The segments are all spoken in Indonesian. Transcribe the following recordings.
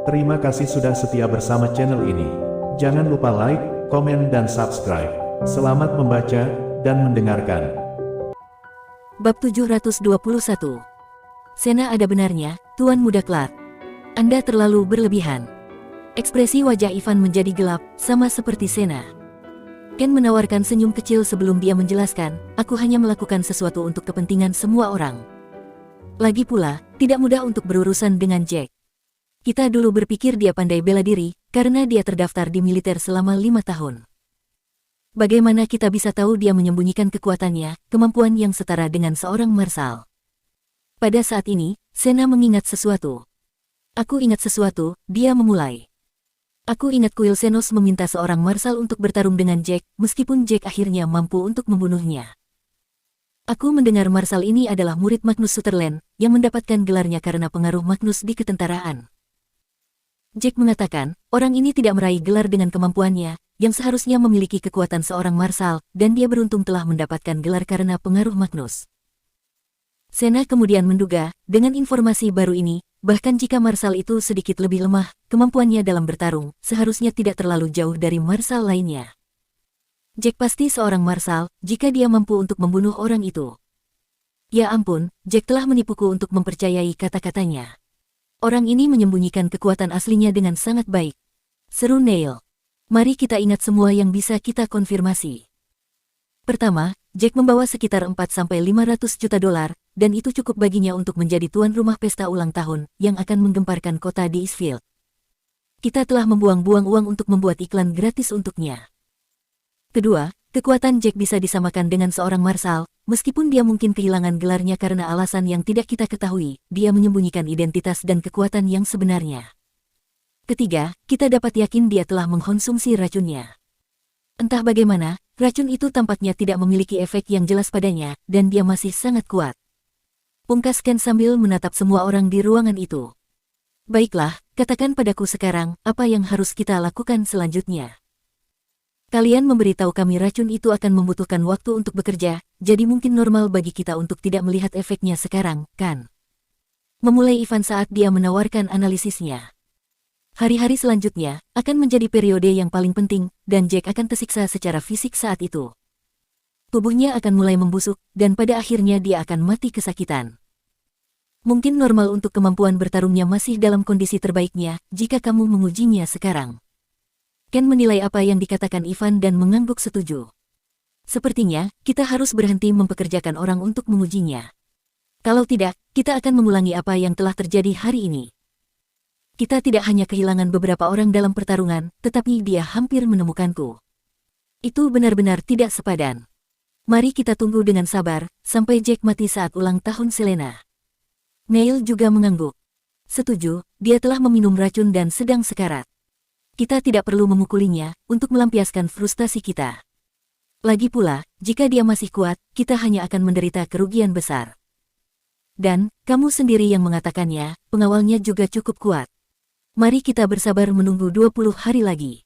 Terima kasih sudah setia bersama channel ini. Jangan lupa like, komen, dan subscribe. Selamat membaca dan mendengarkan. Bab 721. Sena ada benarnya, Tuan Muda Clark. Anda terlalu berlebihan. Ekspresi wajah Ivan menjadi gelap, sama seperti Sena. Ken menawarkan senyum kecil sebelum dia menjelaskan, aku hanya melakukan sesuatu untuk kepentingan semua orang. Lagi pula, tidak mudah untuk berurusan dengan Jack. Kita dulu berpikir dia pandai bela diri, karena dia terdaftar di militer selama 5 tahun. Bagaimana kita bisa tahu dia menyembunyikan kekuatannya, kemampuan yang setara dengan seorang marsal? Pada saat ini, Sena mengingat sesuatu. Aku ingat sesuatu, dia memulai. Aku ingat kuil Senos meminta seorang marsal untuk bertarung dengan Jack, meskipun Jack akhirnya mampu untuk membunuhnya. Aku mendengar marsal ini adalah murid Magnus Sutherland, yang mendapatkan gelarnya karena pengaruh Magnus di ketentaraan. Jack mengatakan, orang ini tidak meraih gelar dengan kemampuannya, yang seharusnya memiliki kekuatan seorang marsal, dan dia beruntung telah mendapatkan gelar karena pengaruh Magnus. Sena kemudian menduga, dengan informasi baru ini, bahkan jika marsal itu sedikit lebih lemah, kemampuannya dalam bertarung, seharusnya tidak terlalu jauh dari marsal lainnya. Jack pasti seorang marsal, jika dia mampu untuk membunuh orang itu. Ya ampun, Jack telah menipuku untuk mempercayai kata-katanya. Orang ini menyembunyikan kekuatan aslinya dengan sangat baik. Seru Neil. Mari kita ingat semua yang bisa kita konfirmasi. Pertama, Jack membawa sekitar 4-500 juta dolar, dan itu cukup baginya untuk menjadi tuan rumah pesta ulang tahun, yang akan menggemparkan kota di Eastfield. Kita telah membuang-buang uang untuk membuat iklan gratis untuknya. Kedua, kekuatan Jack bisa disamakan dengan seorang marsal, meskipun dia mungkin kehilangan gelarnya karena alasan yang tidak kita ketahui, dia menyembunyikan identitas dan kekuatan yang sebenarnya. Ketiga, kita dapat yakin dia telah mengkonsumsi racunnya. Entah bagaimana, racun itu tampaknya tidak memiliki efek yang jelas padanya, dan dia masih sangat kuat. Pungkas Ken sambil menatap semua orang di ruangan itu. Baiklah, katakan padaku sekarang, apa yang harus kita lakukan selanjutnya? Kalian memberitahu kami racun itu akan membutuhkan waktu untuk bekerja, jadi mungkin normal bagi kita untuk tidak melihat efeknya sekarang, kan? Memulai Ivan saat dia menawarkan analisisnya. Hari-hari selanjutnya akan menjadi periode yang paling penting, dan Jack akan tersiksa secara fisik saat itu. Tubuhnya akan mulai membusuk, dan pada akhirnya dia akan mati kesakitan. Mungkin normal untuk kemampuan bertarungnya masih dalam kondisi terbaiknya, jika kamu mengujinya sekarang. Ken menilai apa yang dikatakan Ivan dan mengangguk setuju. Sepertinya, kita harus berhenti mempekerjakan orang untuk mengujinya. Kalau tidak, kita akan mengulangi apa yang telah terjadi hari ini. Kita tidak hanya kehilangan beberapa orang dalam pertarungan, tetapi dia hampir menemukanku. Itu benar-benar tidak sepadan. Mari kita tunggu dengan sabar, sampai Jack mati saat ulang tahun Selena. Neil juga mengangguk. Setuju, dia telah meminum racun dan sedang sekarat. Kita tidak perlu memukulinya, untuk melampiaskan frustasi kita. Lagi pula, jika dia masih kuat, kita hanya akan menderita kerugian besar. Dan, kamu sendiri yang mengatakannya, pengawalnya juga cukup kuat. Mari kita bersabar menunggu 20 hari lagi.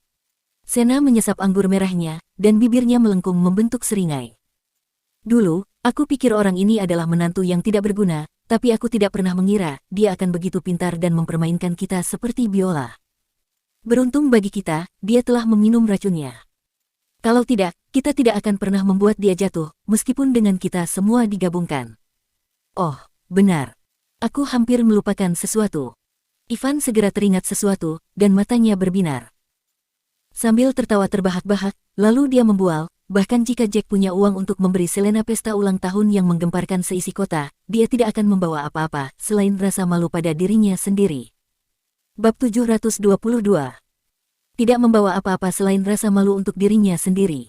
Sena menyesap anggur merahnya, dan bibirnya melengkung membentuk seringai. Dulu, aku pikir orang ini adalah menantu yang tidak berguna, tapi aku tidak pernah mengira, dia akan begitu pintar dan mempermainkan kita seperti biola. Beruntung bagi kita, dia telah meminum racunnya. Kalau tidak, kita tidak akan pernah membuat dia jatuh, meskipun dengan kita semua digabungkan. Oh, benar. Aku hampir melupakan sesuatu. Ivan segera teringat sesuatu, dan matanya berbinar. Sambil tertawa terbahak-bahak, lalu dia membual, bahkan jika Jack punya uang untuk memberi Selena pesta ulang tahun yang menggemparkan seisi kota, dia tidak akan membawa apa-apa, selain rasa malu pada dirinya sendiri. Bab 722. Tidak membawa apa-apa selain rasa malu untuk dirinya sendiri.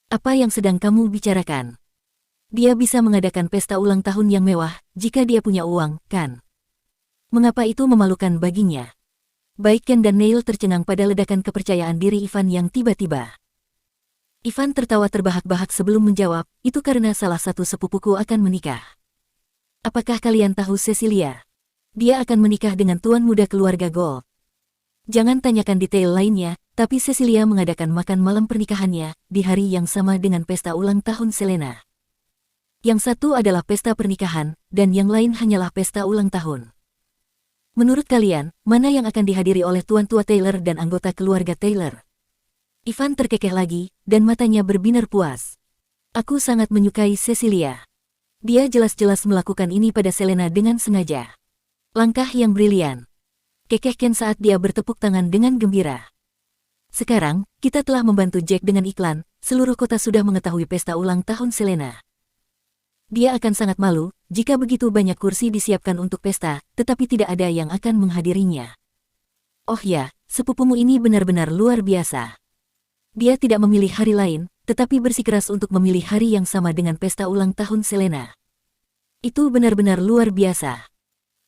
Apa yang sedang kamu bicarakan? Dia bisa mengadakan pesta ulang tahun yang mewah, jika dia punya uang, kan? Mengapa itu memalukan baginya? Baik Ken dan Neil tercengang pada ledakan kepercayaan diri Ivan yang tiba-tiba. Ivan tertawa terbahak-bahak sebelum menjawab, itu karena salah satu sepupuku akan menikah. Apakah kalian tahu Cecilia? Dia akan menikah dengan tuan muda keluarga Gold. Jangan tanyakan detail lainnya, tapi Cecilia mengadakan makan malam pernikahannya, di hari yang sama dengan pesta ulang tahun Selena. Yang satu adalah pesta pernikahan, dan yang lain hanyalah pesta ulang tahun. Menurut kalian, mana yang akan dihadiri oleh Tuan Tua Taylor dan anggota keluarga Taylor? Ivan terkekeh lagi, dan matanya berbinar puas. Aku sangat menyukai Cecilia. Dia jelas-jelas melakukan ini pada Selena dengan sengaja. Langkah yang brilian. Kekeh Ken saat dia bertepuk tangan dengan gembira. Sekarang, kita telah membantu Jack dengan iklan, seluruh kota sudah mengetahui pesta ulang tahun Selena. Dia akan sangat malu, jika begitu banyak kursi disiapkan untuk pesta, tetapi tidak ada yang akan menghadirinya. Oh ya, sepupumu ini benar-benar luar biasa. Dia tidak memilih hari lain, tetapi bersikeras untuk memilih hari yang sama dengan pesta ulang tahun Selena. Itu benar-benar luar biasa.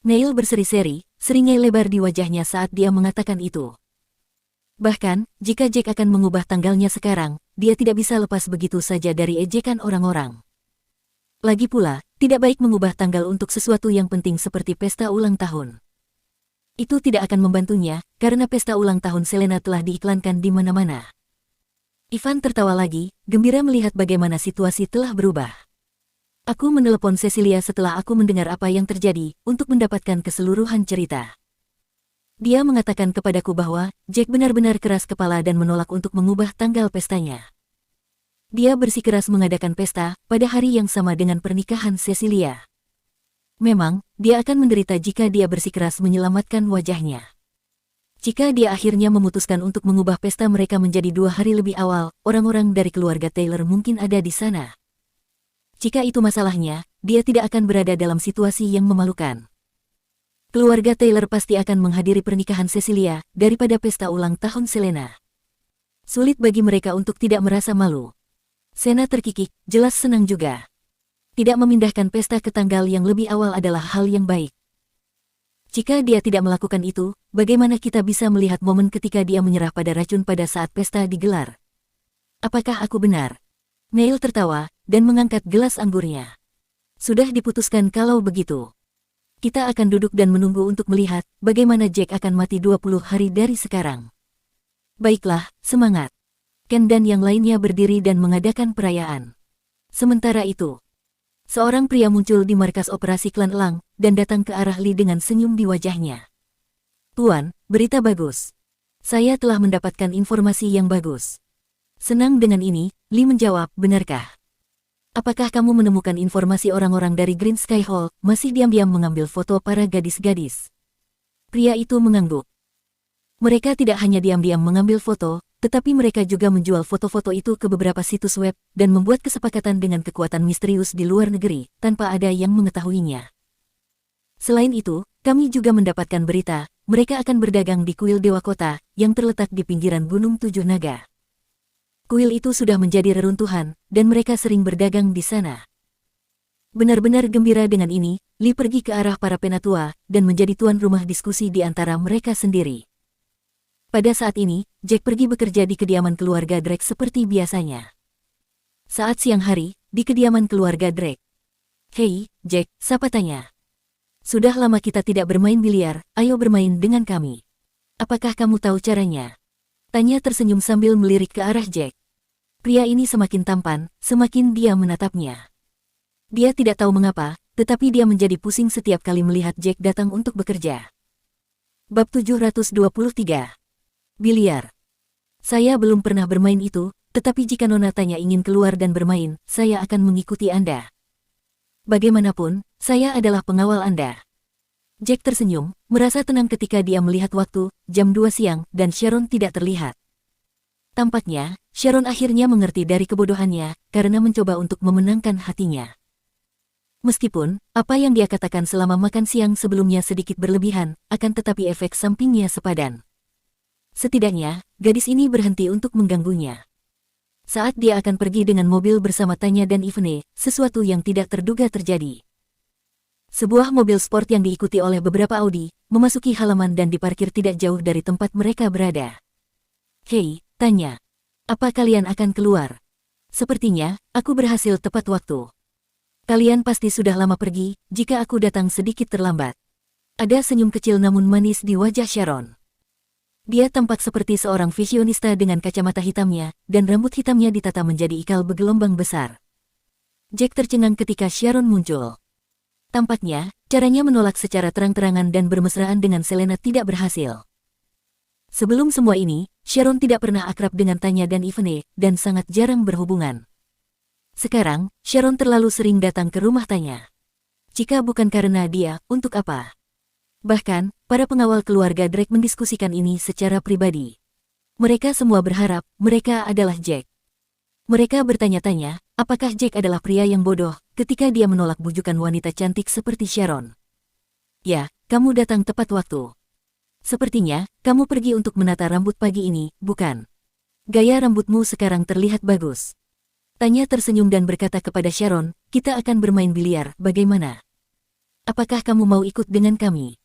Neil berseri-seri, seringai lebar di wajahnya saat dia mengatakan itu. Bahkan, jika Jack akan mengubah tanggalnya sekarang, dia tidak bisa lepas begitu saja dari ejekan orang-orang. Lagi pula, tidak baik mengubah tanggal untuk sesuatu yang penting seperti pesta ulang tahun. Itu tidak akan membantunya, karena pesta ulang tahun Selena telah diiklankan di mana-mana. Ivan tertawa lagi, gembira melihat bagaimana situasi telah berubah. Aku menelepon Cecilia setelah aku mendengar apa yang terjadi, untuk mendapatkan keseluruhan cerita. Dia mengatakan kepadaku bahwa Jack benar-benar keras kepala dan menolak untuk mengubah tanggal pestanya. Dia bersikeras mengadakan pesta pada hari yang sama dengan pernikahan Cecilia. Memang, dia akan menderita jika dia bersikeras menyelamatkan wajahnya. Jika dia akhirnya memutuskan untuk mengubah pesta mereka menjadi 2 hari lebih awal, orang-orang dari keluarga Taylor mungkin ada di sana. Jika itu masalahnya, dia tidak akan berada dalam situasi yang memalukan. Keluarga Taylor pasti akan menghadiri pernikahan Cecilia daripada pesta ulang tahun Selena. Sulit bagi mereka untuk tidak merasa malu. Sena terkikik, jelas senang juga. Tidak memindahkan pesta ke tanggal yang lebih awal adalah hal yang baik. Jika dia tidak melakukan itu, bagaimana kita bisa melihat momen ketika dia menyerah pada racun pada saat pesta digelar? Apakah aku benar? Neil tertawa, dan mengangkat gelas anggurnya. Sudah diputuskan kalau begitu. Kita akan duduk dan menunggu untuk melihat bagaimana Jack akan mati 20 hari dari sekarang. Baiklah, semangat. Ken dan yang lainnya berdiri dan mengadakan perayaan. Sementara itu, seorang pria muncul di markas operasi klan Elang, dan datang ke arah Lee dengan senyum di wajahnya. Tuan, berita bagus. Saya telah mendapatkan informasi yang bagus. Senang dengan ini, Lee menjawab, benarkah? Apakah kamu menemukan informasi orang-orang dari Green Sky Hall masih diam-diam mengambil foto para gadis-gadis? Pria itu mengangguk. Mereka tidak hanya diam-diam mengambil foto, tetapi mereka juga menjual foto-foto itu ke beberapa situs web, dan membuat kesepakatan dengan kekuatan misterius di luar negeri, tanpa ada yang mengetahuinya. Selain itu, kami juga mendapatkan berita, mereka akan berdagang di kuil Dewa Kota, yang terletak di pinggiran Gunung Tujuh Naga. Kuil itu sudah menjadi reruntuhan, dan mereka sering berdagang di sana. Benar-benar gembira dengan ini, Lee pergi ke arah para penatua, dan menjadi tuan rumah diskusi di antara mereka sendiri. Pada saat ini, Jack pergi bekerja di kediaman keluarga Drake seperti biasanya. Saat siang hari, di kediaman keluarga Drake. Hei, Jack, siapa tanya? Sudah lama kita tidak bermain biliar, ayo bermain dengan kami. Apakah kamu tahu caranya? Tanya tersenyum sambil melirik ke arah Jack. Pria ini semakin tampan, semakin dia menatapnya. Dia tidak tahu mengapa, tetapi dia menjadi pusing setiap kali melihat Jack datang untuk bekerja. Bab 723. Biliar. Saya belum pernah bermain itu, tetapi jika Nona tanya ingin keluar dan bermain, saya akan mengikuti Anda. Bagaimanapun, saya adalah pengawal Anda. Jack tersenyum, merasa tenang ketika dia melihat waktu, jam 2 siang, dan Sharon tidak terlihat. Tampaknya, Sharon akhirnya mengerti dari kebodohannya, karena mencoba untuk memenangkan hatinya. Meskipun, apa yang dia katakan selama makan siang sebelumnya sedikit berlebihan, akan tetapi efek sampingnya sepadan. Setidaknya, gadis ini berhenti untuk mengganggunya. Saat dia akan pergi dengan mobil bersama Tanya dan Ivene, sesuatu yang tidak terduga terjadi. Sebuah mobil sport yang diikuti oleh beberapa Audi, memasuki halaman dan diparkir tidak jauh dari tempat mereka berada. Hei, Tanya. Apa kalian akan keluar? Sepertinya, aku berhasil tepat waktu. Kalian pasti sudah lama pergi, jika aku datang sedikit terlambat. Ada senyum kecil namun manis di wajah Sharon. Dia tampak seperti seorang visionista dengan kacamata hitamnya, dan rambut hitamnya ditata menjadi ikal bergelombang besar. Jack tercengang ketika Sharon muncul. Tampaknya, caranya menolak secara terang-terangan dan bermesraan dengan Selena tidak berhasil. Sebelum semua ini, Sharon tidak pernah akrab dengan Tanya dan Ivane, dan sangat jarang berhubungan. Sekarang, Sharon terlalu sering datang ke rumah Tanya. Jika bukan karena dia, untuk apa? Bahkan, para pengawal keluarga Drake mendiskusikan ini secara pribadi. Mereka semua berharap mereka adalah Jack. Mereka bertanya-tanya, apakah Jack adalah pria yang bodoh ketika dia menolak bujukan wanita cantik seperti Sharon. Ya, kamu datang tepat waktu. Sepertinya, kamu pergi untuk menata rambut pagi ini, bukan? Gaya rambutmu sekarang terlihat bagus. Tanya tersenyum dan berkata kepada Sharon, kita akan bermain biliar, bagaimana? Apakah kamu mau ikut dengan kami?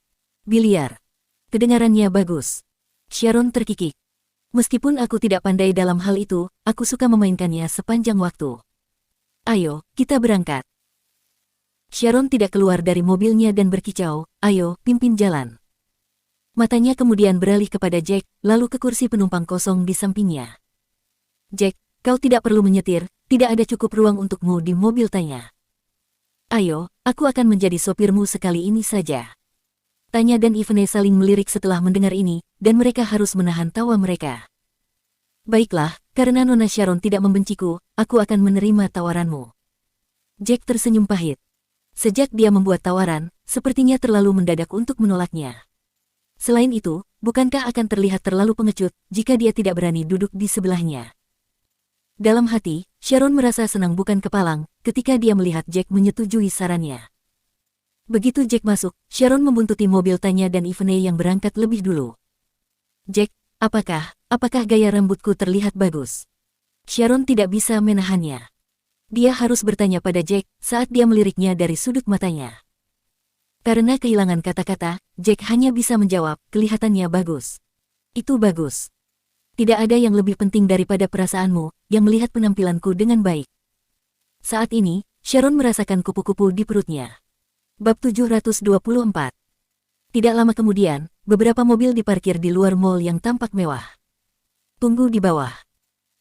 Biliar. Kedengarannya bagus. Sharon terkikik. Meskipun aku tidak pandai dalam hal itu, aku suka memainkannya sepanjang waktu. Ayo, kita berangkat. Sharon tidak keluar dari mobilnya dan berkicau, ayo, pimpin jalan. Matanya kemudian beralih kepada Jack, lalu ke kursi penumpang kosong di sampingnya. Jack, kau tidak perlu menyetir, tidak ada cukup ruang untukmu di mobil Tanya. Ayo, aku akan menjadi sopirmu sekali ini saja. Tanya dan Ivane saling melirik setelah mendengar ini, dan mereka harus menahan tawa mereka. Baiklah, karena Nona Sharon tidak membenciku, aku akan menerima tawaranmu. Jack tersenyum pahit. Sejak dia membuat tawaran, sepertinya terlalu mendadak untuk menolaknya. Selain itu, bukankah akan terlihat terlalu pengecut jika dia tidak berani duduk di sebelahnya? Dalam hati, Sharon merasa senang bukan kepalang ketika dia melihat Jack menyetujui sarannya. Begitu Jack masuk, Sharon membuntuti mobil Tanya dan Ivane yang berangkat lebih dulu. Jack, apakah gaya rambutku terlihat bagus? Sharon tidak bisa menahannya. Dia harus bertanya pada Jack saat dia meliriknya dari sudut matanya. Karena kehilangan kata-kata, Jack hanya bisa menjawab, kelihatannya bagus. Itu bagus. Tidak ada yang lebih penting daripada perasaanmu, yang melihat penampilanku dengan baik. Saat ini, Sharon merasakan kupu-kupu di perutnya. Bab 724. Tidak lama kemudian, beberapa mobil diparkir di luar mall yang tampak mewah. Tunggu di bawah.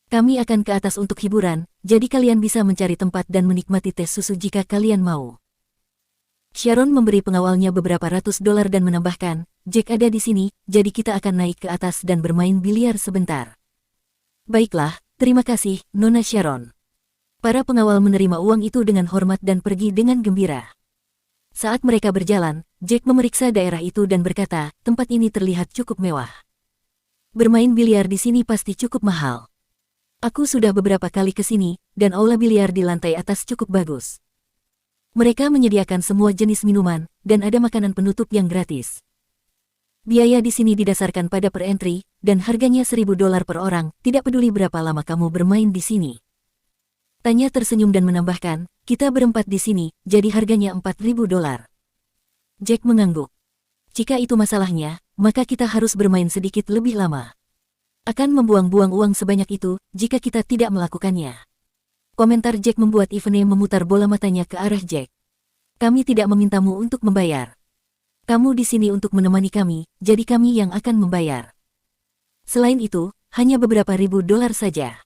Kami akan ke atas untuk hiburan, jadi kalian bisa mencari tempat dan menikmati teh susu jika kalian mau. Sharon memberi pengawalnya beberapa ratus dolar dan menambahkan, Jack ada di sini, jadi kita akan naik ke atas dan bermain biliar sebentar. Baiklah, terima kasih, Nona Sharon. Para pengawal menerima uang itu dengan hormat dan pergi dengan gembira. Saat mereka berjalan, Jack memeriksa daerah itu dan berkata, tempat ini terlihat cukup mewah. Bermain biliar di sini pasti cukup mahal. Aku sudah beberapa kali ke sini, dan aula biliar di lantai atas cukup bagus. Mereka menyediakan semua jenis minuman, dan ada makanan penutup yang gratis. Biaya di sini didasarkan pada per entry, dan harganya $1.000 per orang, tidak peduli berapa lama kamu bermain di sini. Tanya tersenyum dan menambahkan, kita berempat di sini, jadi harganya $4.000. Jack mengangguk. Jika itu masalahnya, maka kita harus bermain sedikit lebih lama. Akan membuang-buang uang sebanyak itu, jika kita tidak melakukannya. Komentar Jack membuat Ivane memutar bola matanya ke arah Jack. Kami tidak memintamu untuk membayar. Kamu di sini untuk menemani kami, jadi kami yang akan membayar. Selain itu, hanya beberapa ribu dolar saja.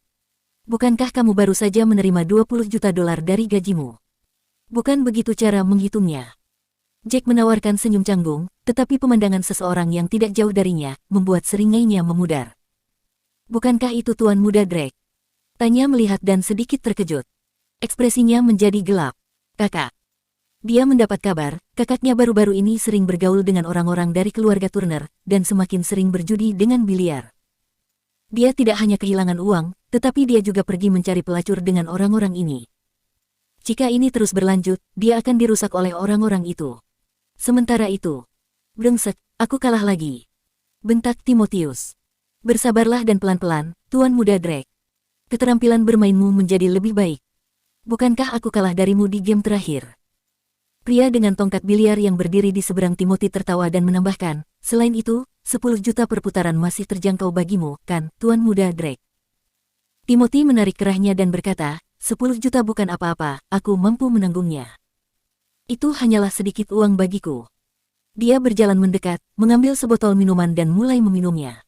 Bukankah kamu baru saja menerima $20 juta dari gajimu? Bukan begitu cara menghitungnya. Jack menawarkan senyum canggung, tetapi pemandangan seseorang yang tidak jauh darinya membuat seringainya memudar. Bukankah itu Tuan Muda Drake? Tanya melihat dan sedikit terkejut. Ekspresinya menjadi gelap. Kakak. Dia mendapat kabar, kakaknya baru-baru ini sering bergaul dengan orang-orang dari keluarga Turner, dan semakin sering berjudi dengan biliar. Dia tidak hanya kehilangan uang, tetapi dia juga pergi mencari pelacur dengan orang-orang ini. Jika ini terus berlanjut, dia akan dirusak oleh orang-orang itu. Sementara itu, brengsek, aku kalah lagi. Bentak Timotius. Bersabarlah dan pelan-pelan, Tuan Muda Drake. Keterampilan bermainmu menjadi lebih baik. Bukankah aku kalah darimu di game terakhir? Pria dengan tongkat biliar yang berdiri di seberang Timothy tertawa dan menambahkan, selain itu, 10 juta perputaran masih terjangkau bagimu, kan, Tuan Muda Drake. Timothy menarik kerahnya dan berkata, 10 juta bukan apa-apa, aku mampu menanggungnya. Itu hanyalah sedikit uang bagiku. Dia berjalan mendekat, mengambil sebotol minuman dan mulai meminumnya.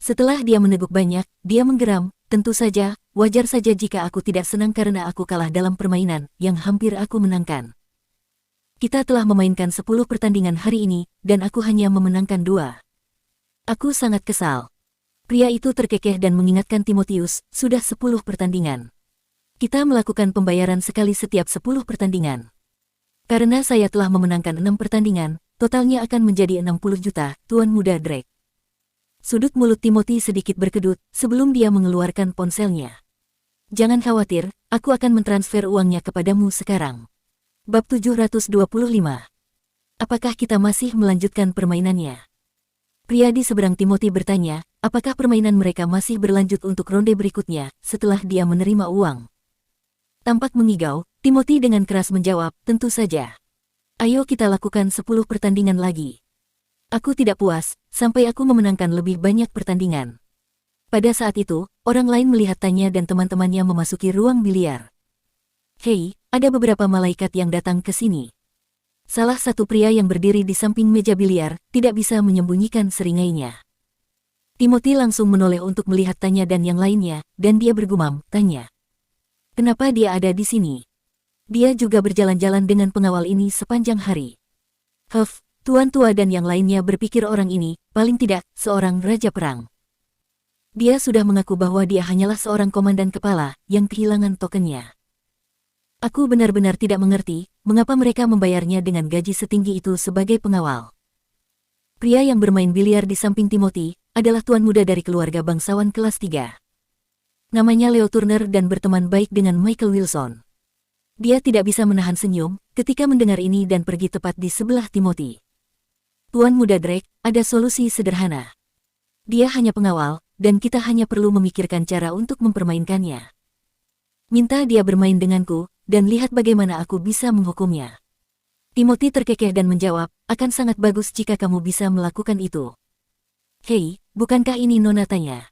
Setelah dia meneguk banyak, dia menggeram, tentu saja, wajar saja jika aku tidak senang karena aku kalah dalam permainan yang hampir aku menangkan. Kita telah memainkan 10 pertandingan hari ini, dan aku hanya memenangkan 2. Aku sangat kesal. Pria itu terkekeh dan mengingatkan Timotius, sudah 10 pertandingan. Kita melakukan pembayaran sekali setiap 10 pertandingan. Karena saya telah memenangkan 6 pertandingan, totalnya akan menjadi 60 juta, Tuan Muda Drake. Sudut mulut Timothy sedikit berkedut sebelum dia mengeluarkan ponselnya. Jangan khawatir, aku akan mentransfer uangnya kepadamu sekarang. Bab 725. Apakah kita masih melanjutkan permainannya? Pria di seberang Timothy bertanya, apakah permainan mereka masih berlanjut untuk ronde berikutnya setelah dia menerima uang. Tampak mengigau, Timothy dengan keras menjawab, tentu saja. Ayo kita lakukan 10 pertandingan lagi. Aku tidak puas, sampai aku memenangkan lebih banyak pertandingan. Pada saat itu, orang lain melihat Tanya dan teman-temannya memasuki ruang biliar. Hei, ada beberapa malaikat yang datang ke sini. Salah satu pria yang berdiri di samping meja biliar, tidak bisa menyembunyikan seringainya. Timothy langsung menoleh untuk melihat Tanya dan yang lainnya, dan dia bergumam, Tanya. Kenapa dia ada di sini? Dia juga berjalan-jalan dengan pengawal ini sepanjang hari. Tuan tua dan yang lainnya berpikir orang ini, paling tidak, seorang raja perang. Dia sudah mengaku bahwa dia hanyalah seorang komandan kepala, yang kehilangan tokennya. Aku benar-benar tidak mengerti, mengapa mereka membayarnya dengan gaji setinggi itu sebagai pengawal. Pria yang bermain biliar di samping Timothy, adalah tuan muda dari keluarga bangsawan kelas 3. Namanya Leo Turner dan berteman baik dengan Michael Wilson. Dia tidak bisa menahan senyum, ketika mendengar ini dan pergi tepat di sebelah Timothy. Tuan Muda Drake, ada solusi sederhana. Dia hanya pengawal, dan kita hanya perlu memikirkan cara untuk mempermainkannya. Minta dia bermain denganku, dan lihat bagaimana aku bisa menghukumnya. Timothy terkekeh dan menjawab, akan sangat bagus jika kamu bisa melakukan itu. Hei, bukankah ini Nona Tanya?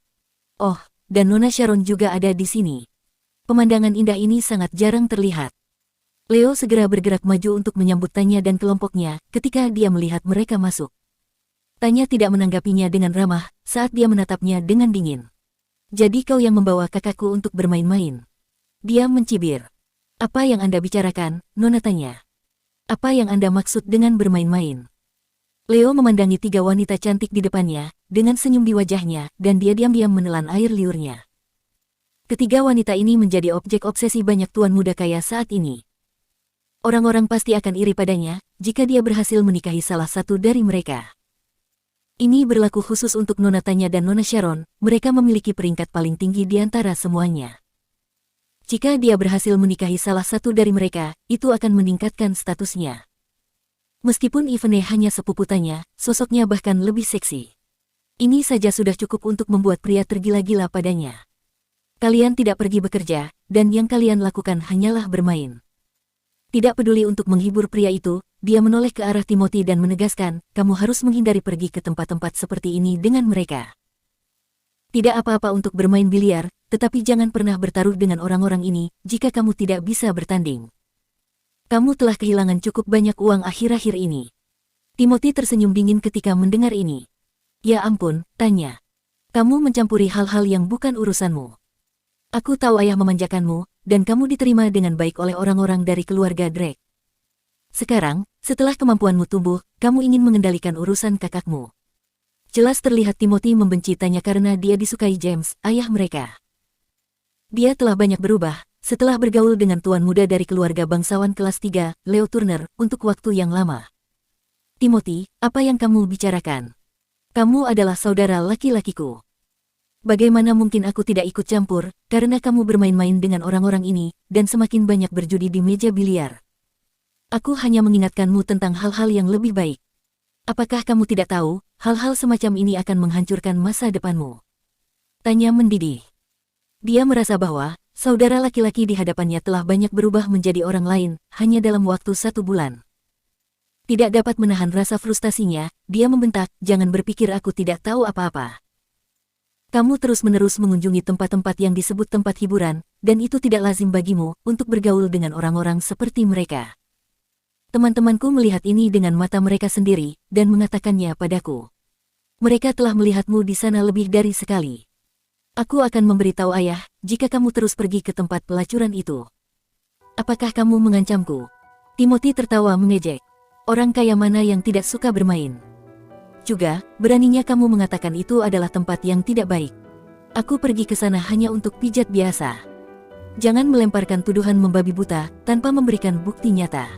Oh, dan Nona Sharon juga ada di sini. Pemandangan indah ini sangat jarang terlihat. Leo segera bergerak maju untuk menyambut Tanya dan kelompoknya ketika dia melihat mereka masuk. Tanya tidak menanggapinya dengan ramah saat dia menatapnya dengan dingin. Jadi kau yang membawa kakakku untuk bermain-main? Dia mencibir. Apa yang Anda bicarakan, Nona Tanya? Apa yang Anda maksud dengan bermain-main? Leo memandangi 3 wanita cantik di depannya, dengan senyum di wajahnya, dan dia diam-diam menelan air liurnya. Ketiga wanita ini menjadi objek obsesi banyak tuan muda kaya saat ini. Orang-orang pasti akan iri padanya, jika dia berhasil menikahi salah satu dari mereka. Ini berlaku khusus untuk Nona Tanya dan Nona Sharon, mereka memiliki peringkat paling tinggi di antara semuanya. Jika dia berhasil menikahi salah satu dari mereka, itu akan meningkatkan statusnya. Meskipun Ivone hanya sepupu Tanya, sosoknya bahkan lebih seksi. Ini saja sudah cukup untuk membuat pria tergila-gila padanya. Kalian tidak pergi bekerja, dan yang kalian lakukan hanyalah bermain. Tidak peduli untuk menghibur pria itu, dia menoleh ke arah Timothy dan menegaskan, kamu harus menghindari pergi ke tempat-tempat seperti ini dengan mereka. Tidak apa-apa untuk bermain biliar, tetapi jangan pernah bertaruh dengan orang-orang ini, jika kamu tidak bisa bertanding. Kamu telah kehilangan cukup banyak uang akhir-akhir ini. Timothy tersenyum dingin ketika mendengar ini. Ya ampun, Tanya. Kamu mencampuri hal-hal yang bukan urusanmu. Aku tahu ayah memanjakanmu, dan kamu diterima dengan baik oleh orang-orang dari keluarga Drake. Sekarang, setelah kemampuanmu tumbuh, kamu ingin mengendalikan urusan kakakmu. Jelas terlihat Timothy membenci Tanya karena dia disukai James, ayah mereka. Dia telah banyak berubah, setelah bergaul dengan tuan muda dari keluarga bangsawan kelas 3, Leo Turner, untuk waktu yang lama. Timothy, apa yang kamu bicarakan? Kamu adalah saudara laki-lakiku. Bagaimana mungkin aku tidak ikut campur, karena kamu bermain-main dengan orang-orang ini, dan semakin banyak berjudi di meja biliar. Aku hanya mengingatkanmu tentang hal-hal yang lebih baik. Apakah kamu tidak tahu, hal-hal semacam ini akan menghancurkan masa depanmu? Tanya mendidih. Dia merasa bahwa, saudara laki-laki di hadapannya telah banyak berubah menjadi orang lain, hanya dalam waktu 1 bulan. Tidak dapat menahan rasa frustasinya, dia membentak, jangan berpikir aku tidak tahu apa-apa. Kamu terus-menerus mengunjungi tempat-tempat yang disebut tempat hiburan, dan itu tidak lazim bagimu untuk bergaul dengan orang-orang seperti mereka. Teman-temanku melihat ini dengan mata mereka sendiri, dan mengatakannya padaku. Mereka telah melihatmu di sana lebih dari sekali. Aku akan memberitahu ayah, jika kamu terus pergi ke tempat pelacuran itu. Apakah kamu mengancamku? Timothy tertawa mengejek. Orang kaya mana yang tidak suka bermain? Juga, beraninya kamu mengatakan itu adalah tempat yang tidak baik. Aku pergi ke sana hanya untuk pijat biasa. Jangan melemparkan tuduhan membabi buta tanpa memberikan bukti nyata.